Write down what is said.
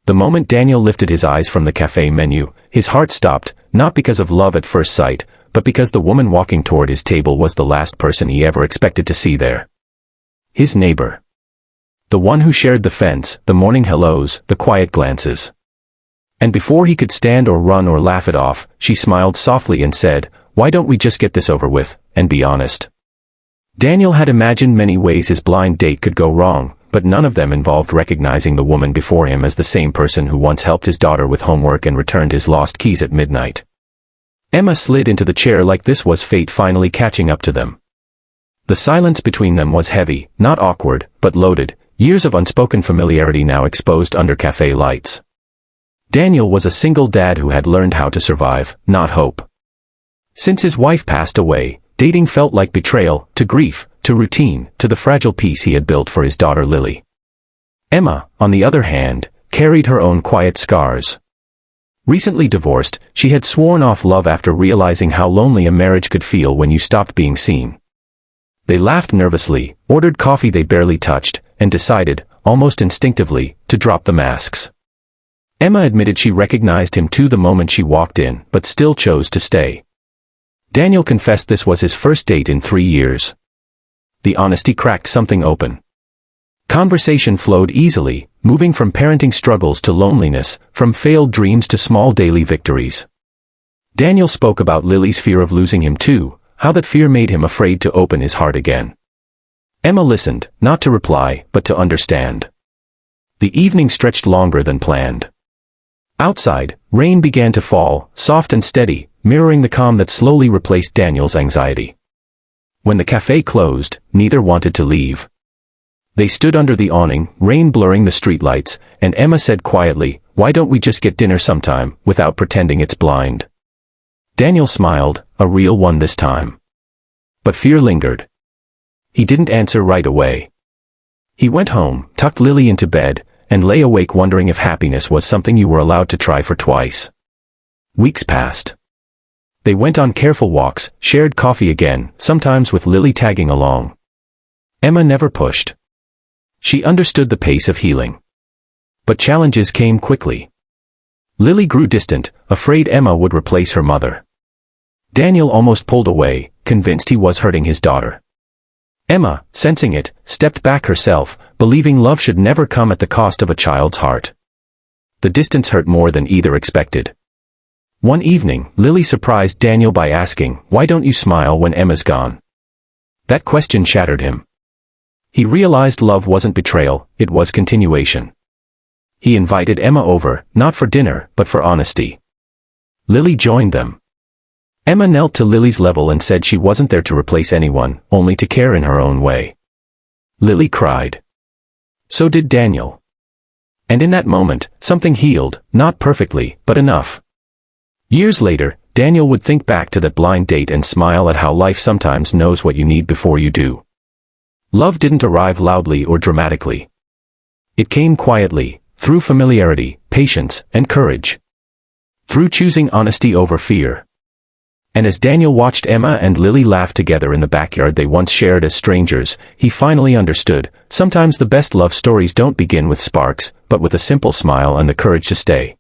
The moment Daniel lifted his eyes from the cafe menu, his heart stopped, not because of love at first sight, but because the woman walking toward his table was the last person he ever expected to see there. His neighbor. The one who shared the fence, the morning hellos, the quiet glances. And before he could stand or run or laugh it off, she smiled softly and said, "Why don't we just get this over with, and be honest?" Daniel had imagined many ways his blind date could go wrong, but none of them involved recognizing the woman before him as the same person who once helped his daughter with homework and returned his lost keys at midnight. Emma slid into the chair like this was fate finally catching up to them. The silence between them was heavy, not awkward, but loaded, years of unspoken familiarity now exposed under cafe lights. Daniel was a single dad who had learned how to survive, not hope. Since his wife passed away, dating felt like betrayal, to grief, to routine, to the fragile peace he had built for his daughter Lily. Emma, on the other hand, carried her own quiet scars. Recently divorced, she had sworn off love after realizing how lonely a marriage could feel when you stopped being seen. They laughed nervously, ordered coffee they barely touched, and decided, almost instinctively, to drop the masks. Emma admitted she recognized him too the moment she walked in, but still chose to stay. Daniel confessed this was his first date in 3 years. The honesty cracked something open. Conversation flowed easily, moving from parenting struggles to loneliness, from failed dreams to small daily victories. Daniel spoke about Lily's fear of losing him too, how that fear made him afraid to open his heart again. Emma listened, not to reply, but to understand. The evening stretched longer than planned. Outside, rain began to fall, soft and steady, mirroring the calm that slowly replaced Daniel's anxiety. When the cafe closed, neither wanted to leave. They stood under the awning, rain blurring the streetlights, and Emma said quietly, "Why don't we just get dinner sometime, without pretending it's blind?" Daniel smiled, a real one this time. But fear lingered. He didn't answer right away. He went home, tucked Lily into bed, and lay awake wondering if happiness was something you were allowed to try for twice. Weeks passed. They went on careful walks, shared coffee again, sometimes with Lily tagging along. Emma never pushed. She understood the pace of healing. But challenges came quickly. Lily grew distant, afraid Emma would replace her mother. Daniel almost pulled away, convinced he was hurting his daughter. Emma, sensing it, stepped back herself, believing love should never come at the cost of a child's heart. The distance hurt more than either expected. One evening, Lily surprised Daniel by asking, "Why don't you smile when Emma's gone?" That question shattered him. He realized love wasn't betrayal, it was continuation. He invited Emma over, not for dinner, but for honesty. Lily joined them. Emma knelt to Lily's level and said she wasn't there to replace anyone, only to care in her own way. Lily cried. So did Daniel. And in that moment, something healed, not perfectly, but enough. Years later, Daniel would think back to that blind date and smile at how life sometimes knows what you need before you do. Love didn't arrive loudly or dramatically. It came quietly, through familiarity, patience, and courage. Through choosing honesty over fear. And as Daniel watched Emma and Lily laugh together in the backyard they once shared as strangers, he finally understood, sometimes the best love stories don't begin with sparks, but with a simple smile and the courage to stay.